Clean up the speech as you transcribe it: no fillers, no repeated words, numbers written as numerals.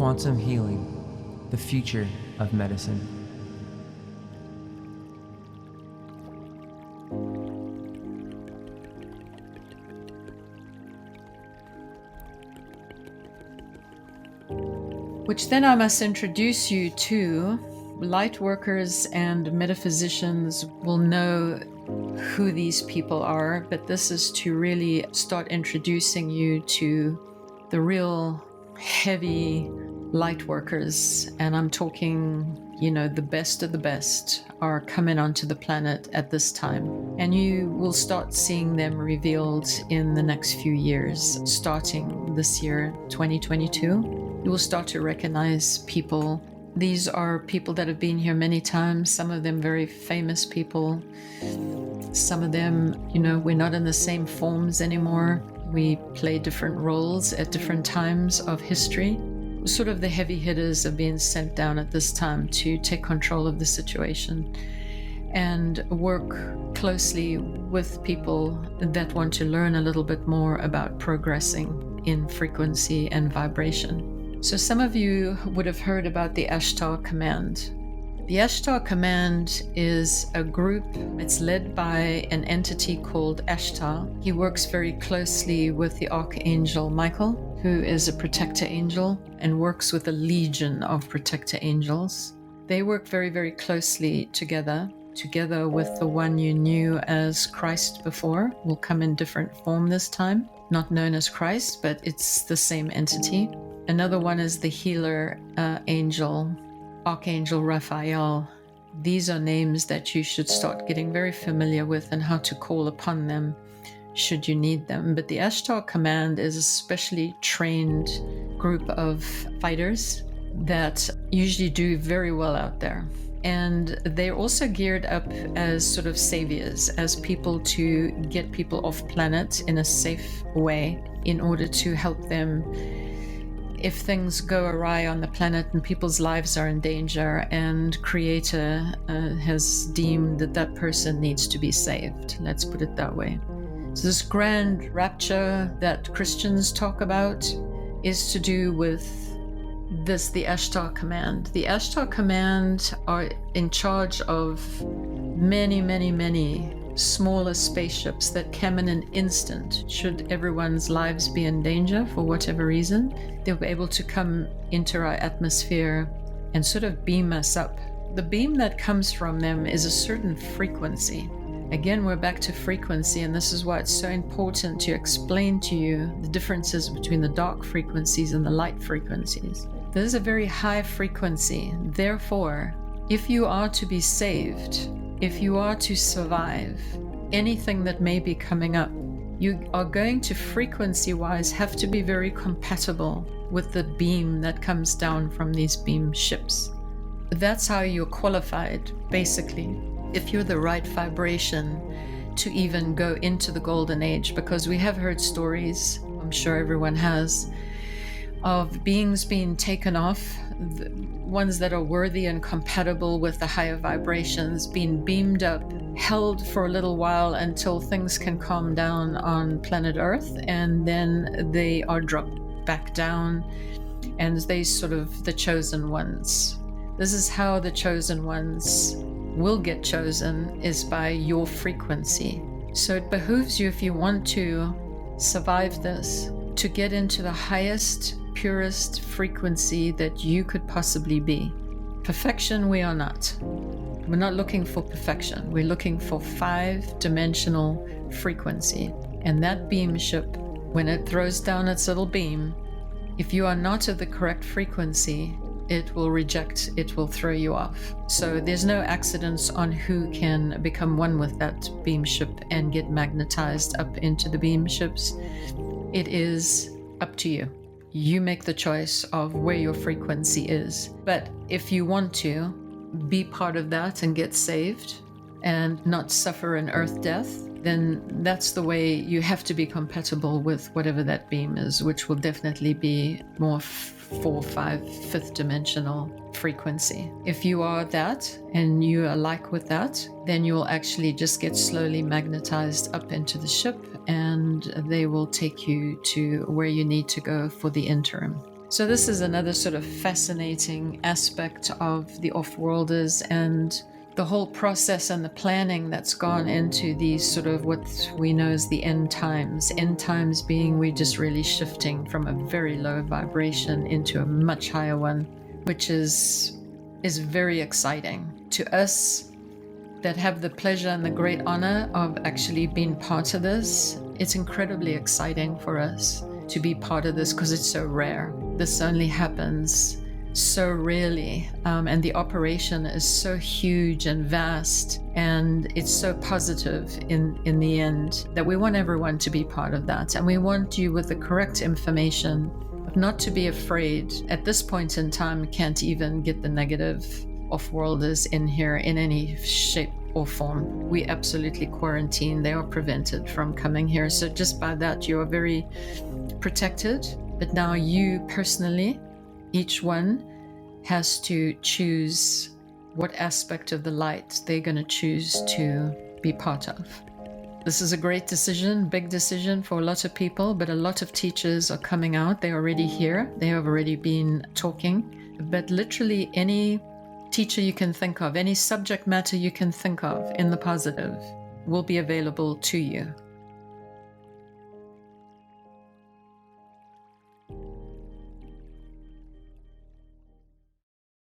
Quantum healing, the future of medicine. Which then I must introduce you to. Light workers and metaphysicians will know who these people are, but this is to really start introducing you to the real heavy light workers. And I'm talking, the best of the best are coming onto the planet at this time. And you will start seeing them revealed in the next few years, starting this year, 2022. You will start to recognize people. These are people that have been here many times, some of them very famous people. Some of them, we're not in the same forms anymore. We play different roles at different times of history. Sort of the heavy hitters are being sent down at this time to take control of the situation and work closely with people that want to learn a little bit more about progressing in frequency and vibration. So some of you would have heard about the Ashtar Command. The Ashtar Command is a group. It's led by an entity called Ashtar. He works very closely with the Archangel Michael, who is a protector angel and works with a legion of protector angels. They work very, very closely together with the one you knew as Christ before. Will come in different form this time, not known as Christ, but it's the same entity. Another one is the healer angel, Archangel Raphael. These are names that you should start getting very familiar with and how to call upon them should you need them. But the Ashtar Command is a specially trained group of fighters that usually do very well out there. And they're also geared up as sort of saviors, as people to get people off planet in a safe way in order to help them if things go awry on the planet and people's lives are in danger and Creator has deemed that person needs to be saved. Let's put it that way. So this grand rapture that Christians talk about is to do with the Ashtar Command. The Ashtar Command are in charge of many, many, many smaller spaceships that come in an instant. Should everyone's lives be in danger for whatever reason, they'll be able to come into our atmosphere and sort of beam us up. The beam that comes from them is a certain frequency. Again, we're back to frequency, and this is why it's so important to explain to you the differences between the dark frequencies and the light frequencies. This is a very high frequency. Therefore, if you are to be saved, if you are to survive anything that may be coming up, you are going to frequency-wise have to be very compatible with the beam that comes down from these beam ships. That's how you're qualified, basically, if you're the right vibration to even go into the golden age, because we have heard stories, I'm sure everyone has, of beings being taken off, the ones that are worthy and compatible with the higher vibrations, being beamed up, held for a little while until things can calm down on planet Earth, and then they are dropped back down, and they sort of the chosen ones. This is how the chosen ones will get chosen, is by your frequency. So it behooves you, if you want to survive this, to get into the highest, purest frequency that you could possibly be. Perfection, we are not. We're not looking for perfection. We're looking for 5-dimensional frequency. And that beam ship, when it throws down its little beam, if you are not at the correct frequency, it will reject, it will throw you off. So there's no accidents on who can become one with that beam ship and get magnetized up into the beam ships. It is up to you. You make the choice of where your frequency is. But if you want to be part of that and get saved and not suffer an earth death, then that's the way. You have to be compatible with whatever that beam is, which will definitely be more 4, 5, 5th dimensional frequency. If you are that and you are like with that, then you will actually just get slowly magnetized up into the ship, and they will take you to where you need to go for the interim. So this is another sort of fascinating aspect of the off-worlders and the whole process and the planning that's gone into these sort of what we know as the end times. End times being we're just really shifting from a very low vibration into a much higher one, which is very exciting to us that have the pleasure and the great honor of actually being part of this. It's incredibly exciting for us to be part of this because it's so rare. This only happens so rarely, and the operation is so huge and vast, and it's so positive in the end that we want everyone to be part of that. And we want you with the correct information, not to be afraid. At this point in time, can't even get the negative off-worlders in here in any shape or form. We absolutely quarantine. They are prevented from coming here. So just by that, you are very protected. But now you personally, each one has to choose what aspect of the light they're going to choose to be part of. This is a great decision, big decision for a lot of people, but a lot of teachers are coming out. They're already here. They have already been talking. But literally any teacher you can think of, any subject matter you can think of in the positive will be available to you.